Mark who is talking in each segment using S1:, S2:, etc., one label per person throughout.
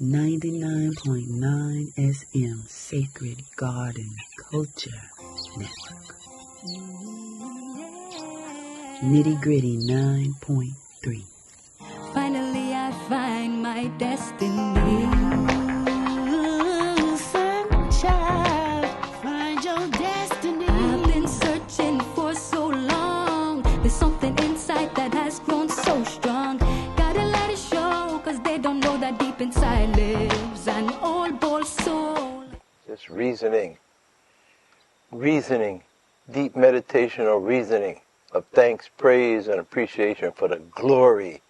S1: 99.9 SM Sacred Garden Culture Network. Nitty Gritty 9.3.
S2: Finally I find my destiny. Sunshine, find your destiny. I've been searching for so long. There's something inside that has grown so strong. Gotta let it show, cause they don't know that deep inside lives an old bold soul.
S3: Just reasoning, deep meditational reasoning of thanks, praise, and appreciation for the glory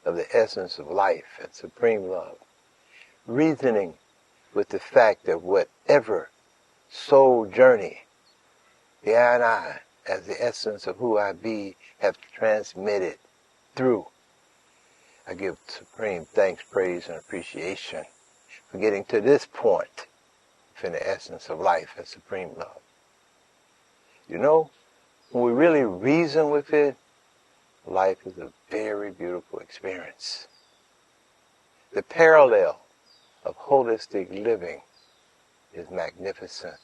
S3: of the essence of life and supreme love. Reasoning with the fact that whatever soul journey the I and I, as the essence of who I be, have transmitted through, I give supreme thanks, praise, and appreciation for getting to this point in the essence of life and supreme love. You know, when we really reason with it, life is a very beautiful experience. The parallel of holistic living is magnificent.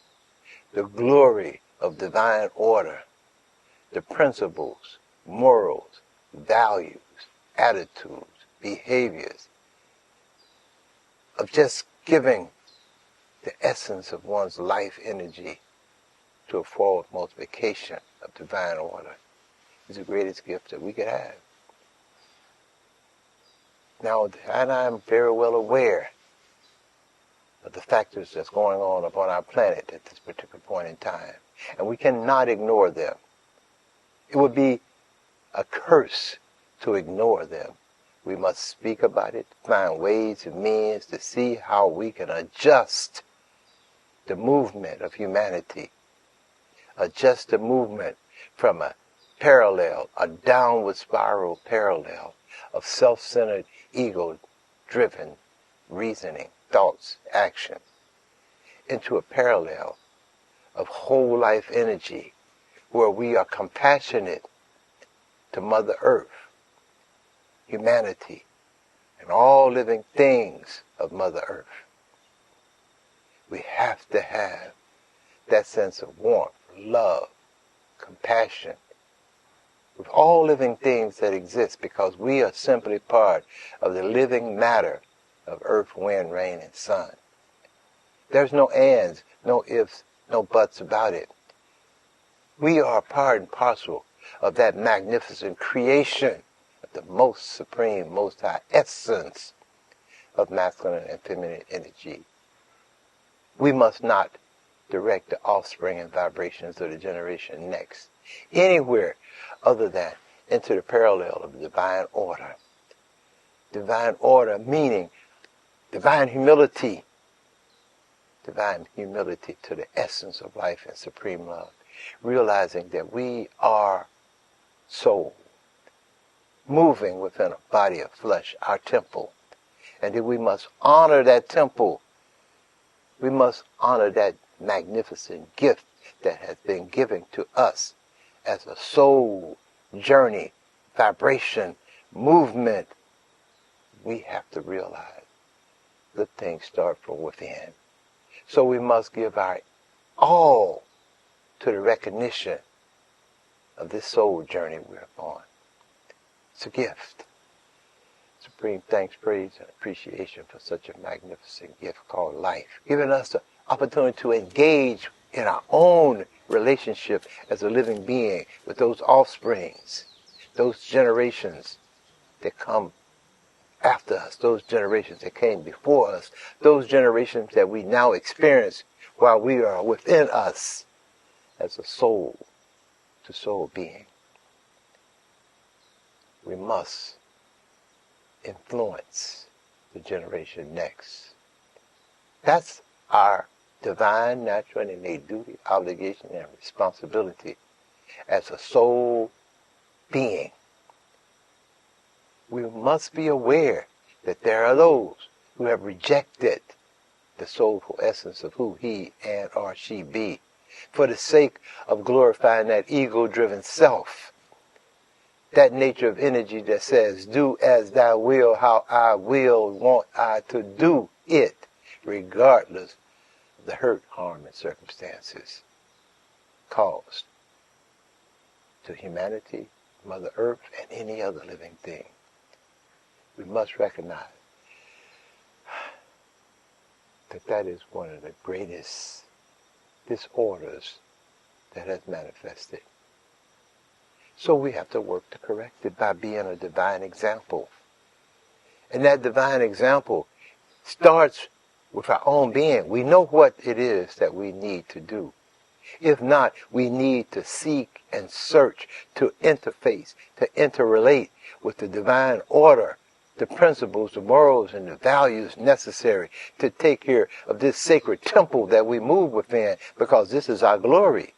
S3: The glory of divine order, the principles, morals, values, attitudes, behaviors, of just giving the essence of one's life energy to a forward multiplication of divine order is the greatest gift that we could have. Now, and I'm very well aware of the factors that's going on upon our planet at this particular point in time, and we cannot ignore them. It would be a curse to ignore them. We must speak about it, find ways and means to see how we can adjust the movement of humanity, adjust the movement from a parallel, a downward spiral parallel of self-centered, ego-driven reasoning, thoughts, action, into a parallel of whole life energy where we are compassionate to Mother Earth, humanity, and all living things of Mother Earth. We have to have that sense of warmth, love, compassion with all living things that exist, because we are simply part of the living matter of earth, wind, rain, and sun. There's no ands, no ifs, no buts about it. We are part and parcel of that magnificent creation of the most supreme, most high essence of masculine and feminine energy. We must not direct the offspring and vibrations of the generation next anywhere other than into the parallel of the divine order. Divine order meaning divine humility to the essence of life and supreme love, realizing that we are soul, moving within a body of flesh, our temple, and that we must honor that temple. We must honor that magnificent gift that has been given to us as a soul journey, vibration, movement. We have to realize good things start from within. So we must give our all to the recognition of this soul journey we're upon. It's a gift. Supreme thanks, praise, and appreciation for such a magnificent gift called life, giving us the opportunity to engage in our own relationship as a living being with those offsprings, those generations that come after us, those generations that came before us, those generations that we now experience while we are within us as a soul-to-soul being. We must influence the generation next. That's our divine, natural, and innate duty, obligation, and responsibility as a soul being. We must be aware that there are those who have rejected the soulful essence of who he and or she be for the sake of glorifying that ego-driven self. that nature of energy that says, do as thou will, how I will, want I to do it, regardless of the hurt, harm, and circumstances caused to humanity, Mother Earth, and any other living thing. We must recognize that that is one of the greatest disorders that has manifested. So we have to work to correct it by being a divine example. And that divine example starts with our own being. We know what it is that we need to do. If not, we need to seek and search to interface, to interrelate with the divine order, the principles, the morals, and the values necessary to take care of this sacred temple that we move within, because this is our glory.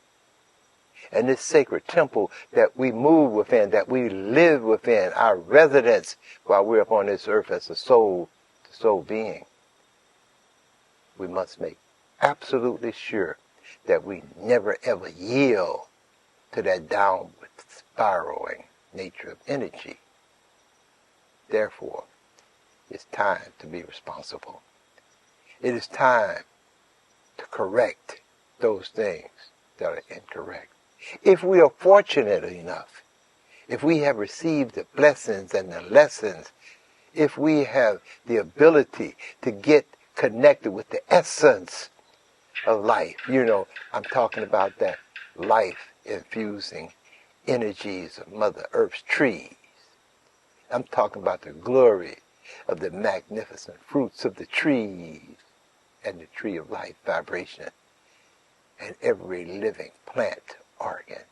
S3: And this sacred temple that we move within, that we live within, our residence while we're upon this earth as a soul, the soul being, we must make absolutely sure that we never ever yield to that downward spiraling nature of energy. Therefore, it's time to be responsible. It is time to correct those things that are incorrect. If we are fortunate enough, if we have received the blessings and the lessons, if we have the ability to get connected with the essence of life, I'm talking about that life-infusing energies of Mother Earth's trees. I'm talking about the glory of the magnificent fruits of the trees and the tree of life vibration and every living plant organ.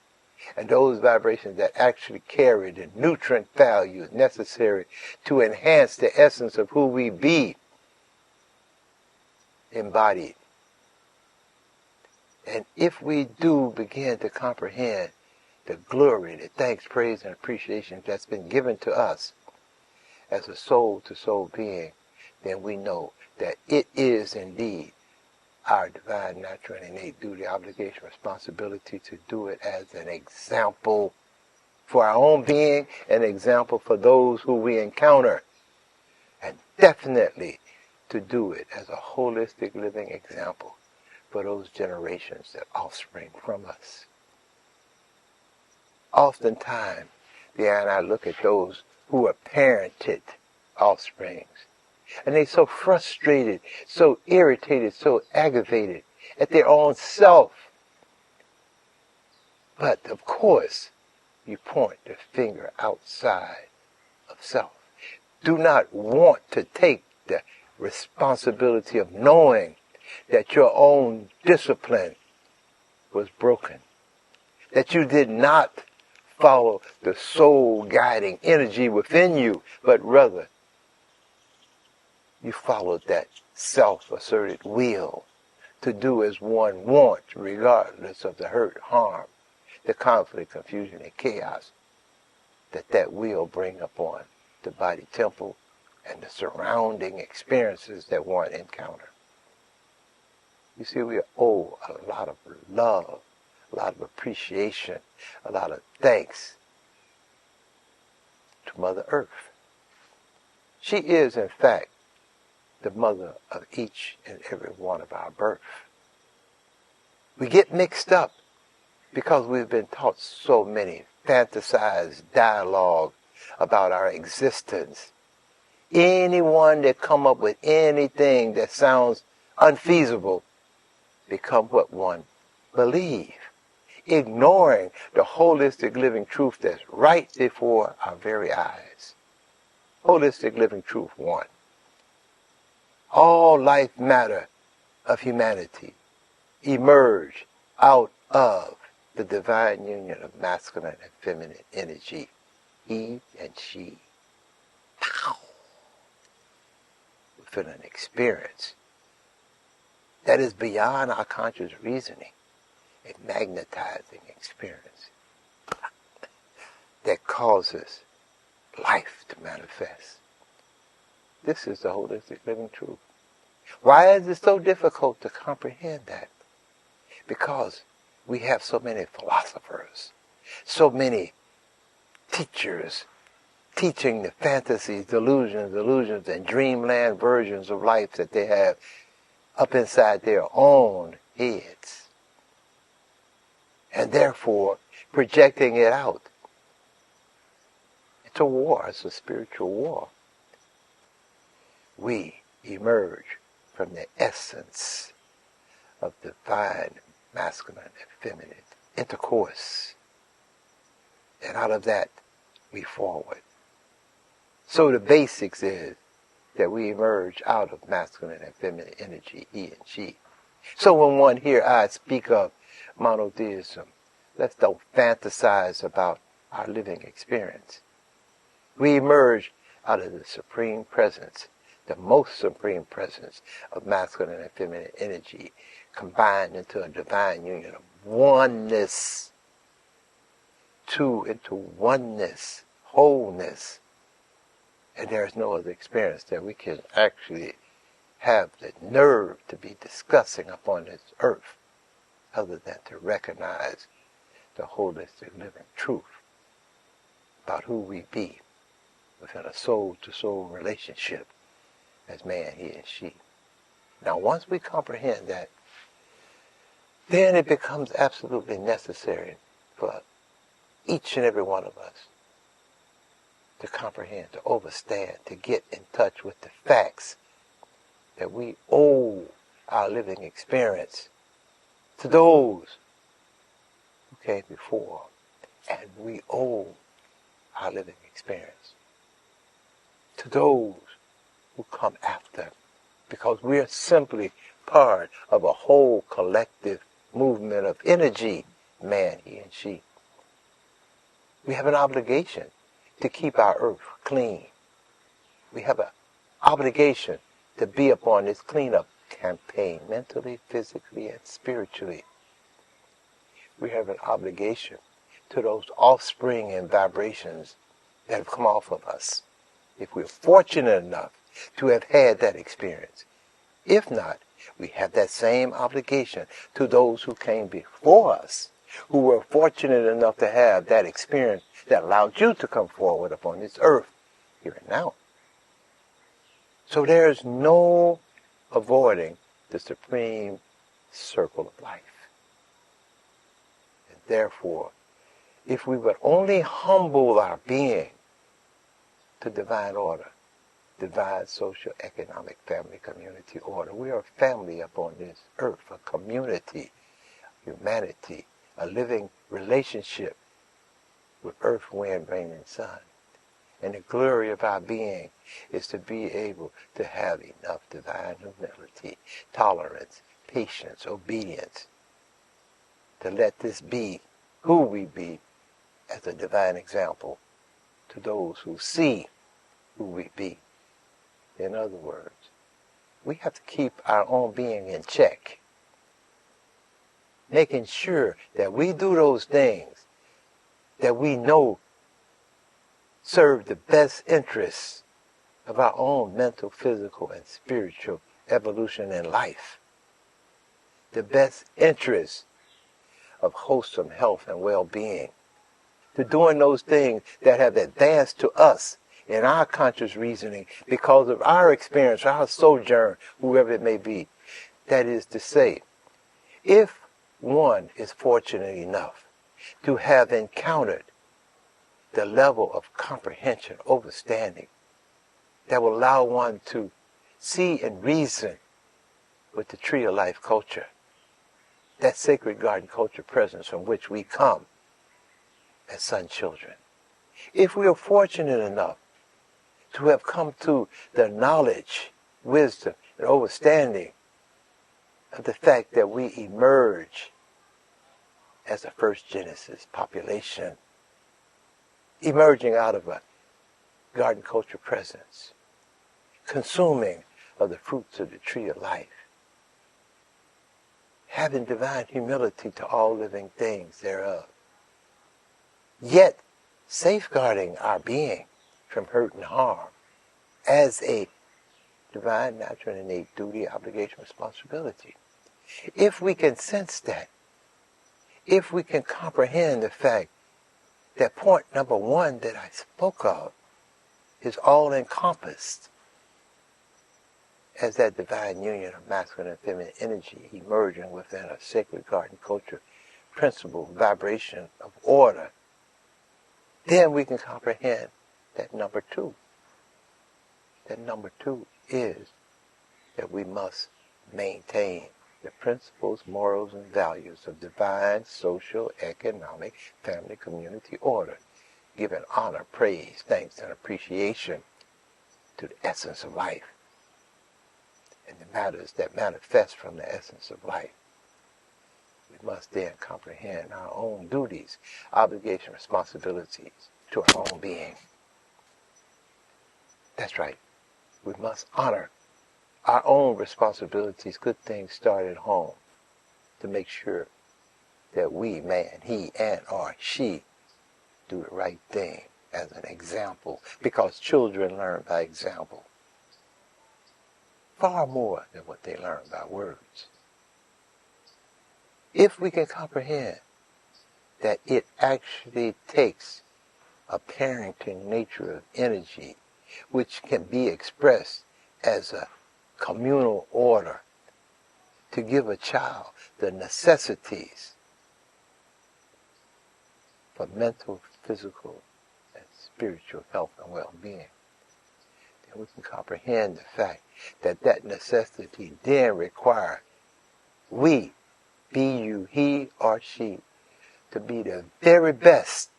S3: And those vibrations that actually carry the nutrient value necessary to enhance the essence of who we be embodied. And if we do begin to comprehend the glory, the thanks, praise, and appreciation that's been given to us as a soul-to-soul being, then we know that it is indeed our divine, natural, and innate duty, obligation, responsibility to do it as an example for our own being, an example for those who we encounter, and definitely to do it as a holistic living example for those generations that offspring from us. Oftentimes, Deanna and I look at those who are parented offsprings, and they're so frustrated, so irritated, so aggravated at their own self. But, of course, you point the finger outside of self. Do not want to take the responsibility of knowing that your own discipline was broken, that you did not follow the soul guiding energy within you, but rather you followed that self-asserted will to do as one wants, regardless of the hurt, harm, the conflict, confusion, and chaos that will bring upon the body temple and the surrounding experiences that one encounter. You see, we owe a lot of love, a lot of appreciation, a lot of thanks to Mother Earth. She is, in fact, the mother of each and every one of our birth. We get mixed up because we've been taught so many fantasized dialogue about our existence. Anyone that come up with anything that sounds unfeasible become what one believe, ignoring the holistic living truth that's right before our very eyes. Holistic living truth 1. All life matter of humanity emerge out of the divine union of masculine and feminine energy, he and she. Pow! We feel an experience that is beyond our conscious reasoning, a magnetizing experience that causes life to manifest. This is the holistic living truth. Why is it so difficult to comprehend that? Because we have so many philosophers, so many teachers teaching the fantasies, delusions, and dreamland versions of life that they have up inside their own heads. And therefore, projecting it out. It's a war. It's a spiritual war. We emerge from the essence of divine masculine and feminine intercourse. And out of that, we forward. So the basics is that we emerge out of masculine and feminine energy, he and she. So when one hear I speak of monotheism, let's don't fantasize about our living experience. We emerge out of the supreme presence, the most supreme presence of masculine and feminine energy, combined into a divine union of oneness, two into oneness, wholeness. And there is no other experience that we can actually have the nerve to be discussing upon this earth other than to recognize the holistic living truth about who we be within a soul-to-soul relationship as man, he, and she. Now, once we comprehend that, then it becomes absolutely necessary for each and every one of us to comprehend, to overstand, to get in touch with the facts that we owe our living experience to those who came before, and we owe our living experience to those who come after, because we are simply part of a whole collective movement of energy, man, he, and she. We have an obligation to keep our earth clean. We have an obligation to be upon this cleanup campaign, mentally, physically, and spiritually. We have an obligation to those offspring and vibrations that have come off of us, if we're fortunate enough to have had that experience. If not, we have that same obligation to those who came before us, who were fortunate enough to have that experience that allowed you to come forward upon this earth here and now. So there is no avoiding the supreme circle of life. And therefore, if we would only humble our being to divine order, divine social, economic, family, community order. We are a family upon this earth, a community, humanity, a living relationship with earth, wind, rain, and sun. And the glory of our being is to be able to have enough divine humility, tolerance, patience, obedience, to let this be who we be as a divine example to those who see who we be. In other words, we have to keep our own being in check, making sure that we do those things that we know serve the best interests of our own mental, physical, and spiritual evolution in life. The best interests of wholesome health and well-being. To doing those things that have advanced to us in our conscious reasoning because of our experience, our sojourn, whoever it may be. That is to say, if one is fortunate enough to have encountered the level of comprehension, understanding, that will allow one to see and reason with the tree of life culture, that sacred garden culture presence from which we come as sun children. If we are fortunate enough to have come to the knowledge, wisdom, and understanding of the fact that we emerge as a first Genesis population, emerging out of a garden culture presence, consuming of the fruits of the tree of life, having divine humility to all living things thereof, yet safeguarding our being from hurt and harm as a divine, natural, and innate duty, obligation, responsibility. If we can sense that, if we can comprehend the fact that point number one that I spoke of is all encompassed as that divine union of masculine and feminine energy emerging within a sacred garden culture principle, vibration of order. Then we can comprehend that number two. That number two is that we must maintain the principles, morals, and values of divine, social, economic, family, community order, giving honor, praise, thanks, and appreciation to the essence of life and the matters that manifest from the essence of life. We must then comprehend our own duties, obligations, responsibilities to our own being. That's right. We must honor our own responsibilities. Good things start at home to make sure that we, man, he, and or she, do the right thing as an example, because children learn by example far more than what they learn by words. If we can comprehend that it actually takes a parenting nature of energy which can be expressed as a communal order to give a child the necessities for mental, physical, and spiritual health and well-being, then we can comprehend the fact that that necessity then requires we, be you, he or she, to be the very best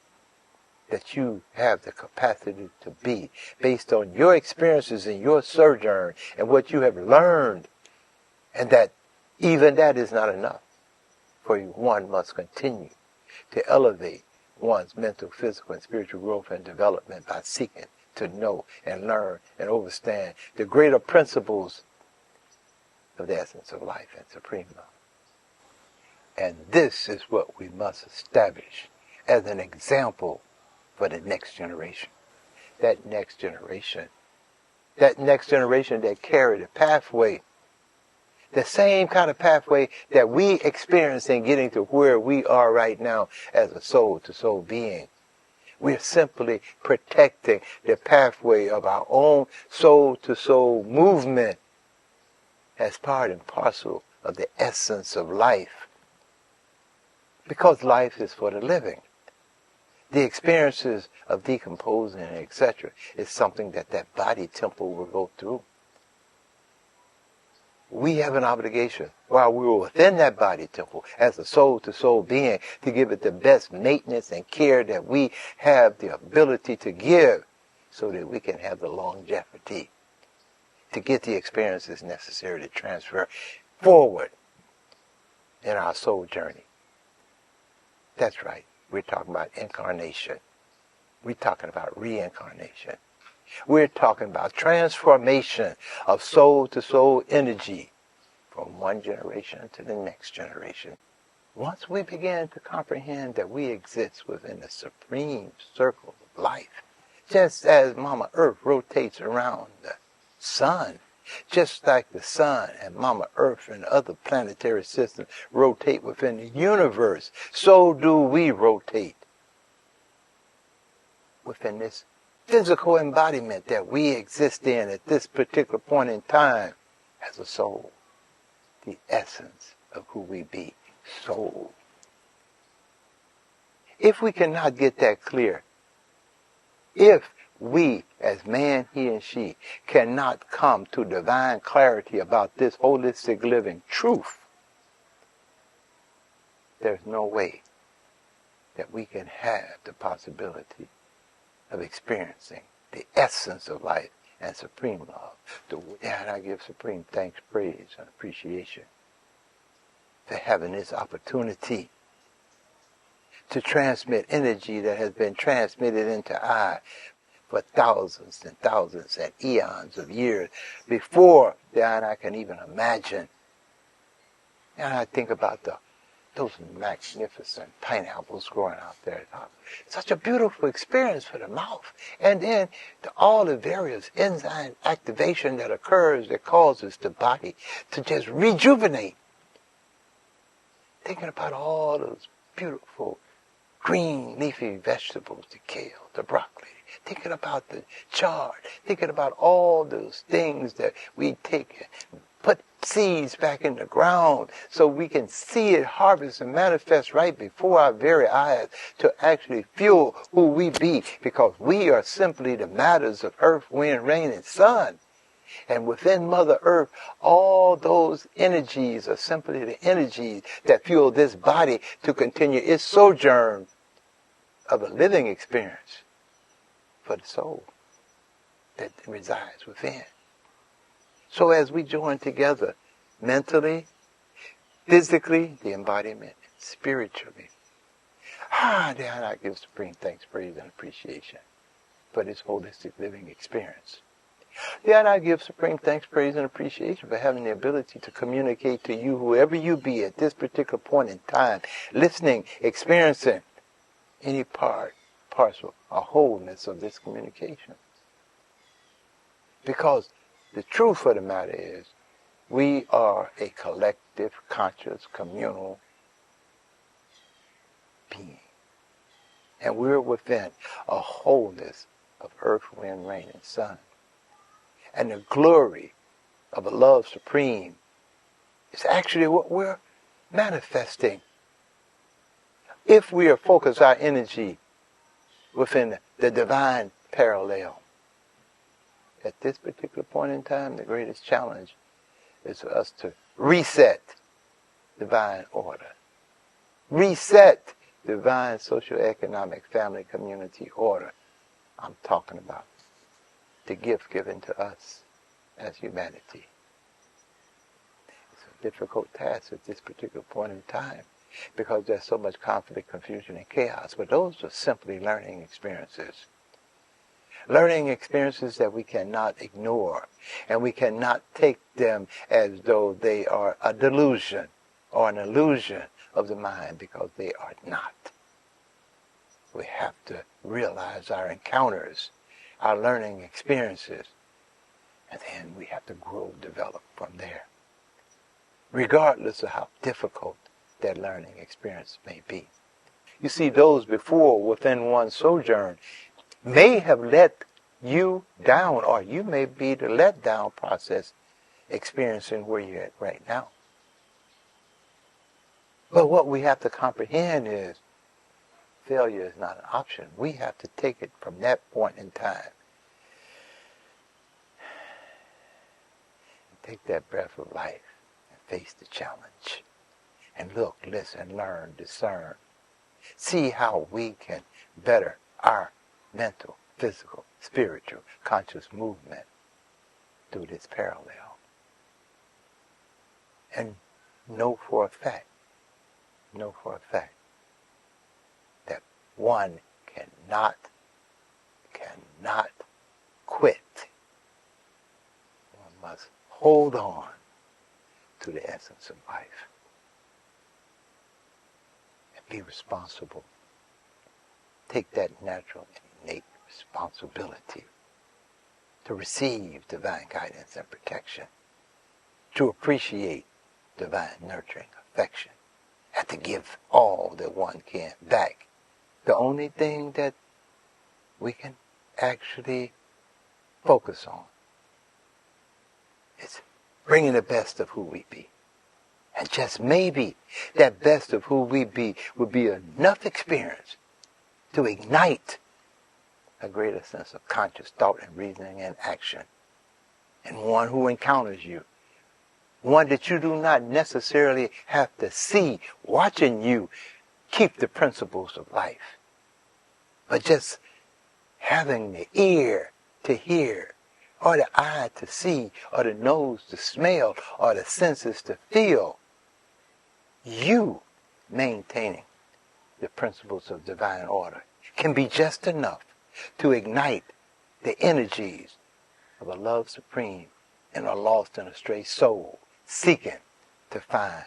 S3: that you have the capacity to be based on your experiences in your sojourn and what you have learned, and that even that is not enough, for one must continue to elevate one's mental, physical, and spiritual growth and development by seeking to know and learn and understand the greater principles of the essence of life and supreme love. And this is what we must establish as an example for the next generation. That next generation that carry the pathway, the same kind of pathway that we experience in getting to where we are right now as a soul-to-soul being. We're simply protecting the pathway of our own soul-to-soul movement as part and parcel of the essence of life. Because life is for the living. The experiences of decomposing, etc., is something that body temple will go through. We have an obligation, while we were within that body temple, as a soul-to-soul being, to give it the best maintenance and care that we have the ability to give, so that we can have the longevity to get the experiences necessary to transfer forward in our soul journey. That's right. We're talking about incarnation. We're talking about reincarnation. We're talking about transformation of soul-to-soul energy from one generation to the next generation. Once we begin to comprehend that we exist within the supreme circle of life, just as Mama Earth rotates around the sun, just like the sun and Mama Earth and other planetary systems rotate within the universe, so do we rotate within this physical embodiment that we exist in at this particular point in time as a soul, the essence of who we be, soul. If we cannot get that clear, if we as man, he, and she cannot come to divine clarity about this holistic living truth, there's no way that we can have the possibility of experiencing the essence of life and supreme love. And I give supreme thanks, praise, and appreciation for having this opportunity to transmit energy that has been transmitted into I for thousands and thousands and eons of years before the I can even imagine. And I think about those magnificent pineapples growing out there. Such a beautiful experience for the mouth. And then all the various enzyme activation that occurs that causes the body to just rejuvenate. Thinking about all those beautiful green leafy vegetables, the kale, the broccoli, thinking about the chard, thinking about all those things that we take and put seeds back in the ground so we can see it harvest and manifest right before our very eyes to actually fuel who we be, because we are simply the matters of earth, wind, rain, and sun. And within Mother Earth, all those energies are simply the energies that fuel this body to continue its sojourn of a living experience for the soul that resides within. So as we join together mentally, physically, the embodiment, spiritually, then I give supreme thanks, praise, and appreciation for this holistic living experience. Then I give supreme thanks, praise, and appreciation for having the ability to communicate to you, whoever you be at this particular point in time, listening, experiencing any parcel, or wholeness of this communication. Because the truth of the matter is, we are a collective, conscious, communal being. And we're within a wholeness of earth, wind, rain, and sun. And the glory of a love supreme is actually what we're manifesting. If we are focused our energy within the divine parallel, at this particular point in time, the greatest challenge is for us to reset divine order. Reset divine socioeconomic family community order. I'm talking about the gift given to us as humanity. It's a difficult task at this particular point in time because there's so much conflict, confusion, and chaos. But those are simply learning experiences. Learning experiences that we cannot ignore, and we cannot take them as though they are a delusion or an illusion of the mind, because they are not. We have to realize our encounters, our learning experiences, and then we have to grow, develop from there, regardless of how difficult that learning experience may be. You see, those before within one's sojourn may have let you down, or you may be the letdown process experiencing where you're at right now. But what we have to comprehend is failure is not an option. We have to take it from that point in time. And take that breath of life and face the challenge. And look, listen, learn, discern. See how we can better our mental, physical, spiritual, conscious movement through this parallel. And know for a fact that one cannot quit. One must hold on to the essence of life and be responsible. Take that natural and innate responsibility to receive divine guidance and protection, to appreciate divine nurturing affection, and to give all that one can back. The only thing that we can actually focus on is bringing the best of who we be. And just maybe that best of who we be would be enough experience to ignite a greater sense of conscious thought and reasoning and action. And one who encounters you, one that you do not necessarily have to see watching you keep the principles of life, but just having the ear to hear, or the eye to see, or the nose to smell, or the senses to feel, you maintaining the principles of divine order can be just enough to ignite the energies of a love supreme in a lost and astray soul seeking to find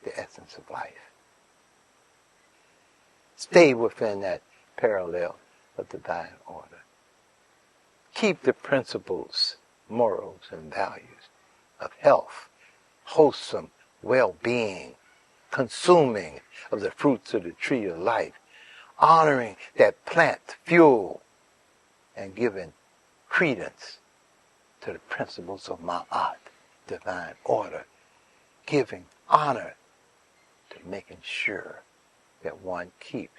S3: the essence of life. Stay within that parallel of divine order. Keep the principles, morals, and values of health, wholesome well-being, consuming of the fruits of the tree of life, honoring that plant fuel, and giving credence to the principles of Ma'at, divine order, giving honor to making sure that one keeps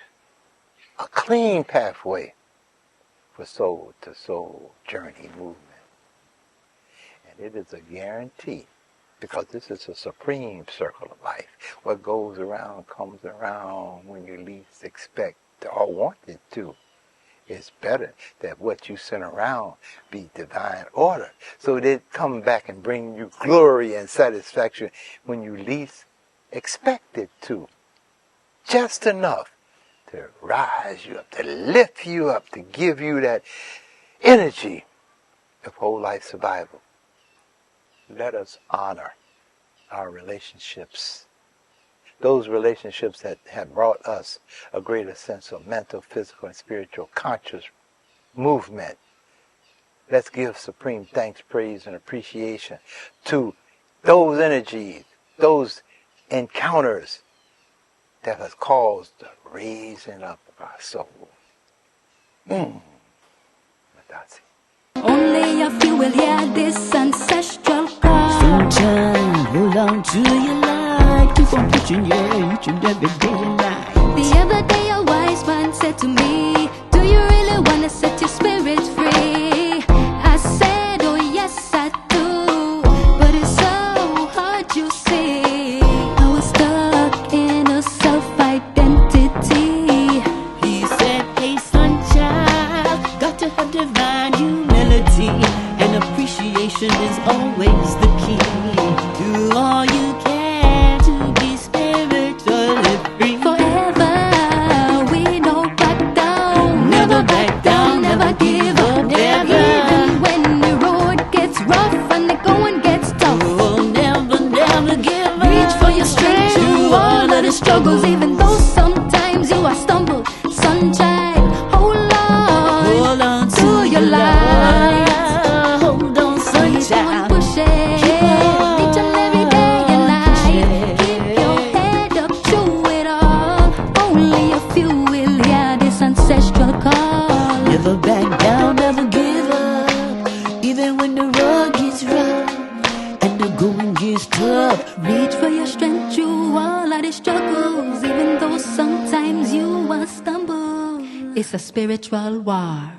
S3: a clean pathway for soul-to-soul journey movement. And it is a guarantee, because this is a supreme circle of life. What goes around comes around when you least expect or want it to. It's better that what you send around be divine order, so that it come back and bring you glory and satisfaction when you least expect it to. Just enough to rise you up, to lift you up, to give you that energy of whole life survival. Let us honor our relationships, those relationships that have brought us a greater sense of mental, physical, and spiritual conscious movement. Let's give supreme thanks, praise, and appreciation to those energies, those encounters that has caused the raising up of our soul. Madasi.
S2: Only a few will hear this ancestral call.
S1: Sunshine, hold on to your light. Keep on pushing, yeah, each and every day of life.
S2: The other day a wise man said to me, do you really want to set your spirit free? I said, oh yes I do, but it's so hard, you see. I was stuck in a self-identity.
S1: He said, hey sunchild, got to have divine humility, and appreciation is always the key. Do all you can to be spiritually free.
S2: Forever, we don't back down.
S1: Never back down, never give up, never.
S2: Even when the road gets rough and the going gets tough.
S1: Oh, never give up.
S2: Reach for your strength through all of the struggles, even though sometimes you are stumble. Sunshine, hold on to your light.
S1: Hold on, sunshine.
S2: Push it, each and every day and night. Keep your head up through it all. Only a few will hear this ancestral call.
S1: Never back down, never give up. Even when the road gets rough and the going gets tough.
S2: Reach for your strength through all of the struggles, even though sometimes you will stumble. It's a spiritual war.